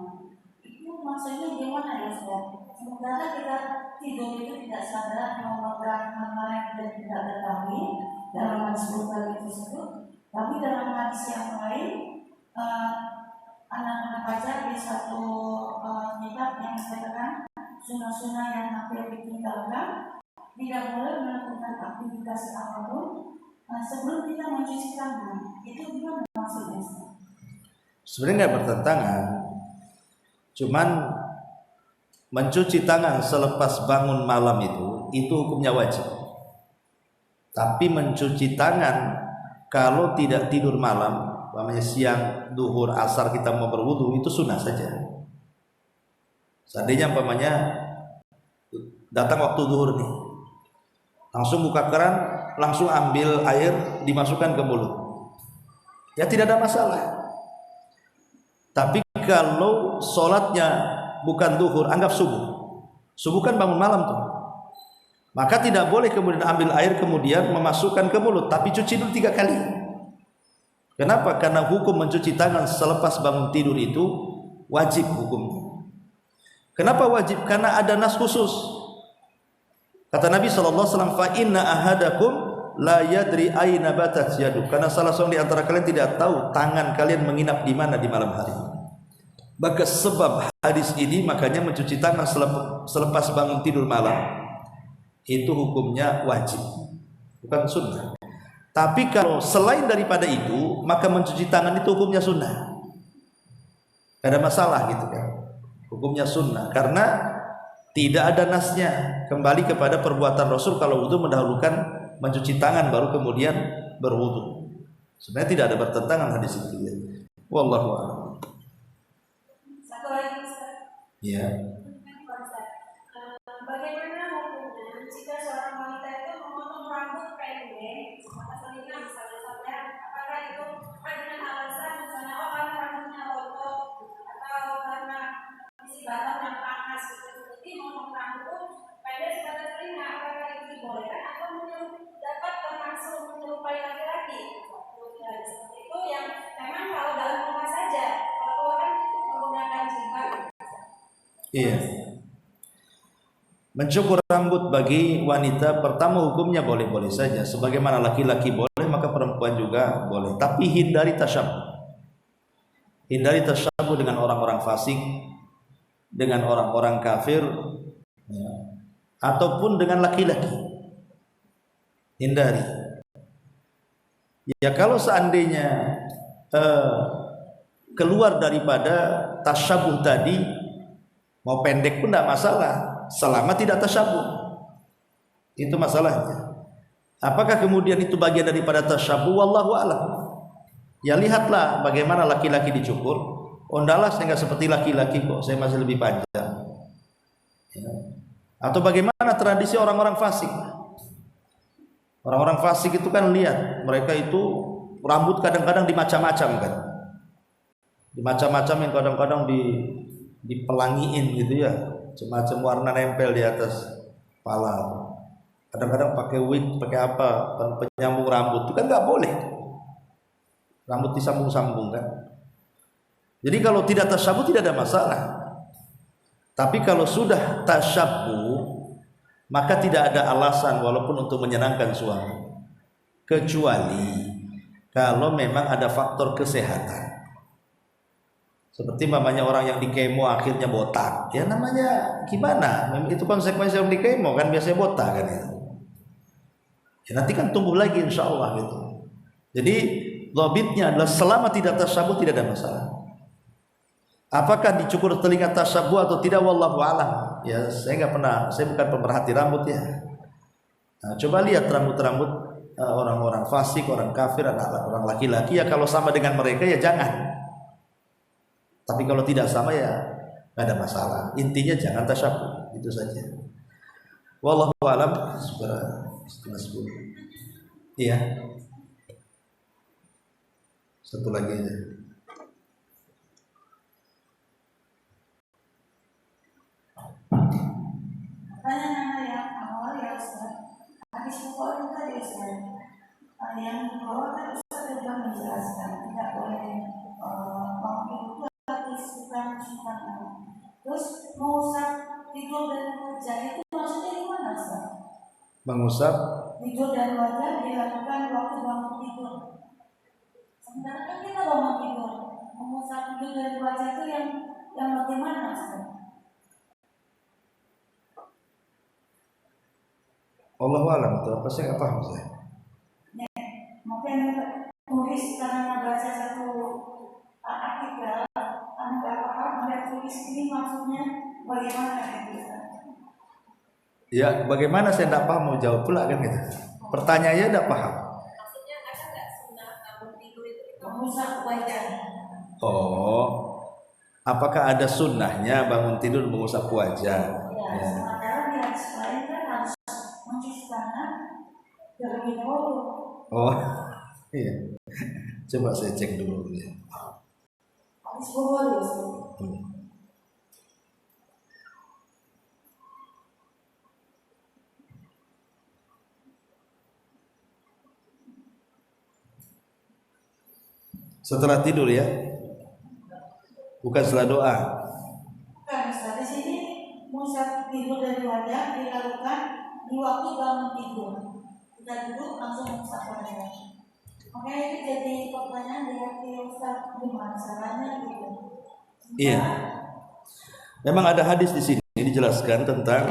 Itu maksudnya gimana ya Ustaz? Sementara kita tidur itu tidak sadar memegang hal yang tidak ketahui dalam hadis Bukhari tersebut, tapi dalam hadis yang lain anak-anak baca di satu kitab yang mengatakan sunnah-sunnah yang hampir ditinggalkan, tidak boleh melakukan aktivitas apapun sebelum kita mencuci tangan. Itu gimana maksudnya? Sebenarnya nggak bertentangan, cuman mencuci tangan selepas bangun malam itu hukumnya wajib. Tapi mencuci tangan kalau tidak tidur malam, namanya siang, duhur, asar kita mau berwudu, itu sunnah saja. Seandainya umpamanya datang waktu duhur nih, langsung buka keran, langsung ambil air, dimasukkan ke mulut, ya tidak ada masalah. Tapi kalau sholatnya bukan duhur, anggap subuh kan bangun malam tuh, maka tidak boleh kemudian ambil air kemudian memasukkan ke mulut, tapi cuci dulu 3 kali. Kenapa? Karena hukum mencuci tangan selepas bangun tidur itu wajib hukumnya. Kenapa wajib? Karena ada nas khusus. Kata Nabi SAW, fa inna ahadakum la yadri aina batat yadu. Karena salah seorang di antara kalian tidak tahu tangan kalian menginap di mana di malam hari. Maka sebab hadis ini makanya mencuci tangan selepas bangun tidur malam itu hukumnya wajib, bukan sunnah. Tapi kalau selain daripada itu, maka mencuci tangan itu hukumnya sunnah. Tidak ada masalah gitu kan. Hukumnya sunnah karena tidak ada nasnya. Kembali kepada perbuatan Rasul, kalau wudu mendahulukan mencuci tangan baru kemudian berwudu. Sebenarnya tidak ada bertentangan hadis itu ya. Wallahu a'lam. Satu lagi Ustaz. Ya. Bagaimana hukumnya jika seorang wanita itu memotong rambut pendek atau telinga misalnya saja, apakah itu dengan alasan misalnya karena rambutnya rontok atau karena isi badan yang panas gitu, jadi memotong rambut pendek sebatas telinga, apakah itu dibolehkan atau dapat termasuk menyerupai laki-laki? Seperti itu yang memang kalau dalam rumah saja, kalau kan menggunakan jilbab. Iya. Mencukur rambut bagi wanita pertama hukumnya boleh-boleh saja. Sebagaimana laki-laki boleh, maka perempuan juga boleh. Tapi hindari tasyabuh. Hindari tasyabuh dengan orang-orang fasik, dengan orang-orang kafir, ya, ataupun dengan laki-laki. Hindari. Ya kalau seandainya keluar daripada tasyabuh tadi, mau pendek pun tidak masalah, selama tidak tasyabuh. Itu masalahnya. Apakah kemudian itu bagian daripada tasyabuh? Wallahu a'lam. Ya lihatlah bagaimana laki-laki dicukur. Ondalah saya nggak seperti laki-laki kok, saya masih lebih panjang. Ya. Atau bagaimana tradisi orang-orang fasik? Orang-orang fasik itu kan lihat, mereka itu rambut kadang-kadang dimacam-macam kan. Dimacam-macam yang kadang-kadang dipelangiin gitu ya, semacam warna nempel di atas kepala. Kadang-kadang pakai wig, pakai apa, penyambung rambut itu kan nggak boleh. Rambut disambung-sambung kan. Jadi kalau tidak tasyabuh tidak ada masalah. Tapi kalau sudah tasyabuh, maka tidak ada alasan walaupun untuk menyenangkan suami, kecuali kalau memang ada faktor kesehatan. Seperti mamanya orang yang di kemo akhirnya botak, ya namanya gimana? Itu konsekuensi yang di kemo kan biasanya botak kan itu. Ya, nanti kan tumbuh lagi insya Allah gitu. Jadi dhabitnya adalah selama tidak tasyabuh tidak ada masalah. Apakah dicukur telinga tasyabuh atau tidak? Wallahu a'lam. Ya saya nggak pernah, saya bukan pemerhati rambut ya. Nah, coba lihat rambut-rambut orang-orang fasik, orang kafir, orang laki-laki ya kalau sama dengan mereka ya jangan. Tapi kalau tidak sama ya nggak ada masalah. Intinya jangan tasyabuh, itu saja. Wallahu a'lam. Setelah 10. Iya. Satu lagi aja. Pertanyaan yang awal ya Ustaz, hadis Bukhari tadi Ustaz, yang bawah kan Ustaz sudah menjelaskan tidak boleh itu hadis bukan sunnah. Terus mengusap tidur dan wajah itu maksudnya gimana Ustaz? Mengusap Tidur dan wajah dilakukan waktu bangun tidur. Sementara kan kita bangun tidur, mengusap tidur dan wajah itu yang bagaimana Ustaz? Allahu a'lam itu apa saya nggak paham saya. Mungkin tulis karena baca satu artikel, nggak paham, ada tulis ini maksudnya bagaimana gitu. Ya bagaimana saya tidak paham mau jawab pula kan gitu. Pertanyaannya tidak paham. Maksudnya ada nggak sunnah bangun tidur itu Mengusap wajah. Oh, apakah ada sunnahnya bangun tidur mengusap wajah? Ya, sementara di hadis lain kan harus mencuci tangan terlebih dahulu. Oh, iya. Coba saya cek dulu ya. Hadis Bukhari. Setelah tidur ya, bukan setelah doa. Bukan, Ustaz. Di sini mengusap tidur dari wajah dilakukan di waktu bangun tidur. Kita duduk langsung mengusap wajah. Oke, ini jadi pertanyaan di hati Ustaz, gimana caranya gitu? Iya. Memang ada hadis di sini dijelaskan tentang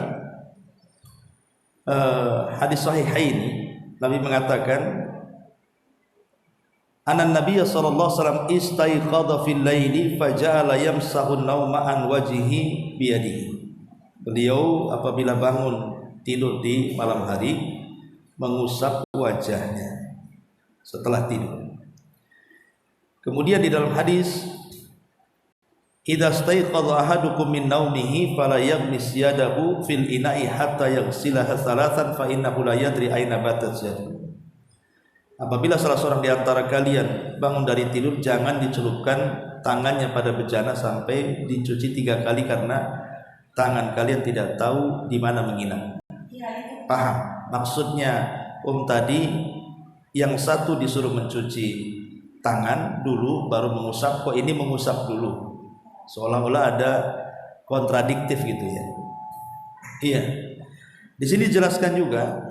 hadis sahihaini. Nabi mengatakan Anan Nabi sallallahu alaihi wasallam istaiqadha fil laili faja'ala yamsahu an-nauma an wajhihi biyadihi. Beliau apabila bangun tidur di malam hari mengusap wajahnya setelah tidur. Kemudian di dalam hadis, idza staiqadha ahadukum min naumihi fala yaghmis yadahu fil ina'i hatta yaghsilaha thalathan fa innahu la yadri aina batat yaduhu. Apabila salah seorang di antara kalian bangun dari tidur, jangan dicelupkan tangannya pada bejana sampai dicuci 3 kali, karena tangan kalian tidak tahu di mana menginap. Paham? Maksudnya tadi yang satu disuruh mencuci tangan dulu baru mengusap, kok ini mengusap dulu, seolah-olah ada kontradiktif gitu ya. Iya. Di sini dijelaskan juga,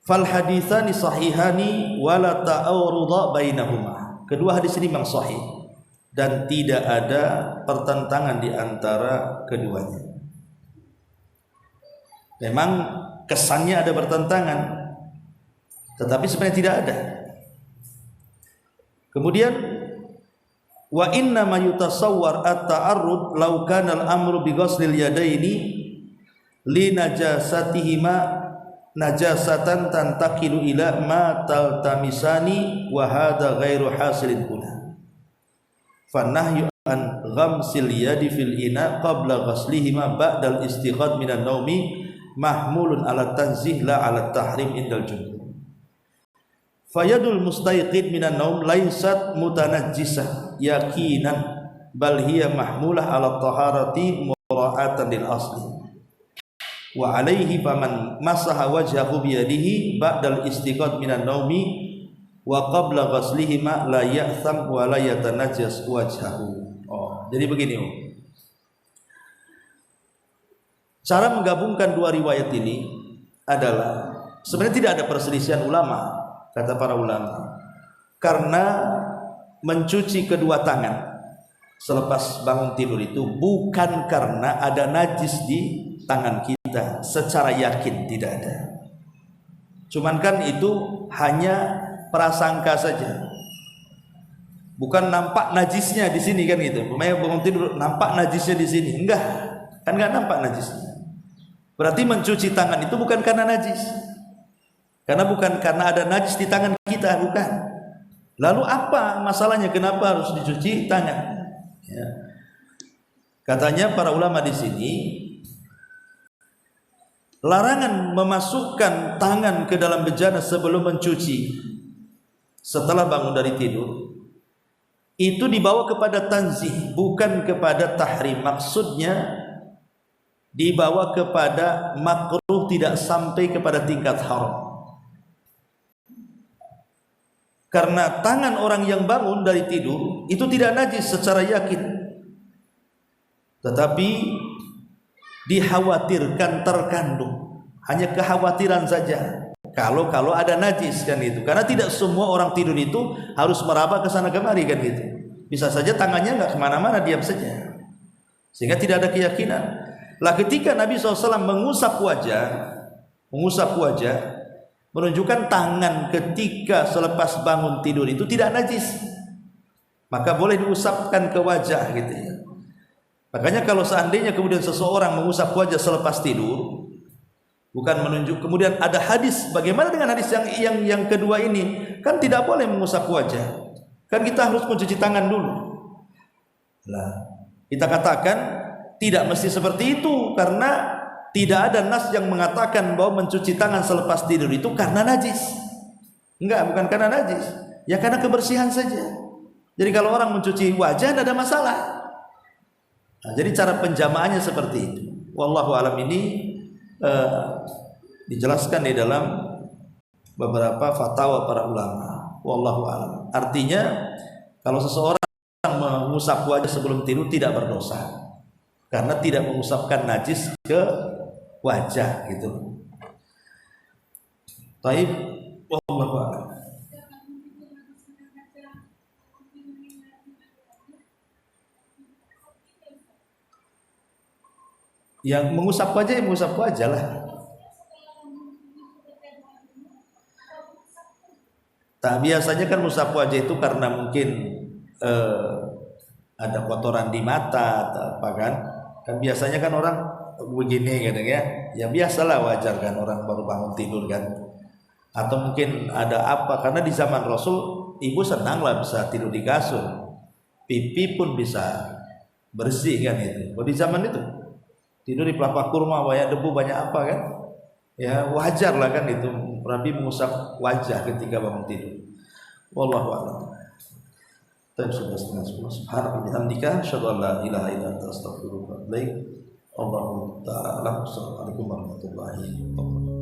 fal haditsani sahihani wala ta'arudha bainahuma. Kedua hadis ini memang sahih dan tidak ada pertentangan di antara keduanya. Memang kesannya ada pertentangan, tetapi sebenarnya tidak ada. Kemudian wa inna ma yutasawwar at-ta'arrud law kana al-amru bi ghuslil yadaini li najasatihima najasatan tantakilu ila ma taltamisani wa hadha ghairu hasilin kuna fanahyu an ghamsil yadi fil ina qabla ghaslihima ba'dal istighad minan naumi mahmulun ala tanzih la ala tahrim indal jumhur. Fayadul mustaiqid minan naum laysat mutanajjisah yaqinan bal hiya mahmulah ala taharati mura'atan lil asli. Wa alaihi faman masaha wajhahu biyadihi ba'dal istiqad minan naumi wa qabla ghaslihima la ya'tham wa la yatanajjas wajhahu. Jadi begini, cara menggabungkan dua riwayat ini adalah sebenarnya tidak ada perselisihan ulama, kata para ulama, karena mencuci kedua tangan selepas bangun tidur itu bukan karena ada najis di tangan kita, secara yakin tidak ada. Cuman kan itu hanya prasangka saja, bukan nampak najisnya di sini kan gitu. Pemain bangun tidur nampak najisnya di sini, enggak, kan enggak nampak najisnya. Berarti mencuci tangan itu bukan karena najis, karena bukan karena ada najis di tangan kita, bukan. Lalu apa masalahnya? Kenapa harus dicuci tangan? Ya. Katanya para ulama di sini, larangan memasukkan tangan ke dalam bejana sebelum mencuci setelah bangun dari tidur itu dibawa kepada tanzih, bukan kepada tahrim. Maksudnya dibawa kepada makruh, tidak sampai kepada tingkat haram. Karena tangan orang yang bangun dari tidur itu tidak najis secara yakin, tetapi dikhawatirkan terkandung, hanya kekhawatiran saja kalau ada najis kan itu. Karena tidak semua orang tidur itu harus meraba ke sana kemari kan gitu. Bisa saja tangannya nggak kemana-mana, diam saja, sehingga tidak ada keyakinan. Lah ketika Nabi SAW mengusap wajah menunjukkan tangan ketika selepas bangun tidur itu tidak najis, maka boleh diusapkan ke wajah gitu ya. Makanya kalau seandainya kemudian seseorang mengusap wajah selepas tidur, bukan menunjuk, kemudian ada hadis, bagaimana dengan hadis yang kedua ini? Kan tidak boleh mengusap wajah, kan kita harus mencuci tangan dulu. Nah, kita katakan tidak mesti seperti itu, karena tidak ada nas yang mengatakan bahwa mencuci tangan selepas tidur itu karena najis. Enggak, bukan karena najis, ya karena kebersihan saja. Jadi kalau orang mencuci wajah tidak ada masalah. Nah, jadi cara penjamaahnya seperti itu. Wallahu alam, ini dijelaskan di dalam beberapa fatwa para ulama. Wallahu alam. Artinya kalau seseorang mengusap wajah sebelum tidur tidak berdosa, karena tidak mengusapkan najis ke wajah gitu. Taib, wallahu a'lam. Yang mengusap wajah, yang mengusap wajah lah. Tak, biasanya kan mengusap wajah itu karena mungkin ada kotoran di mata atau apa kan? Kan biasanya kan orang begini kadang ya biasalah, wajar kan orang baru bangun tidur kan. atau mungkin ada apa, karena di zaman Rasul ibu senanglah bisa tidur di kasur, pipi pun bisa bersih kan itu. Kalau di zaman itu tidur di pelapa kurma banyak debu banyak apa kan, ya wajar lah kan itu. Nabi mengusap wajah ketika bangun tidur. Wallahu a'lam. Tapi sudah setengah 10. Subhanallah bihamdika asyhadu an la ilaha illa anta astaghfiruka wa atubu ilaik. Allahu ta'ala. Assalamualaikum warahmatullahi wabarakatuh.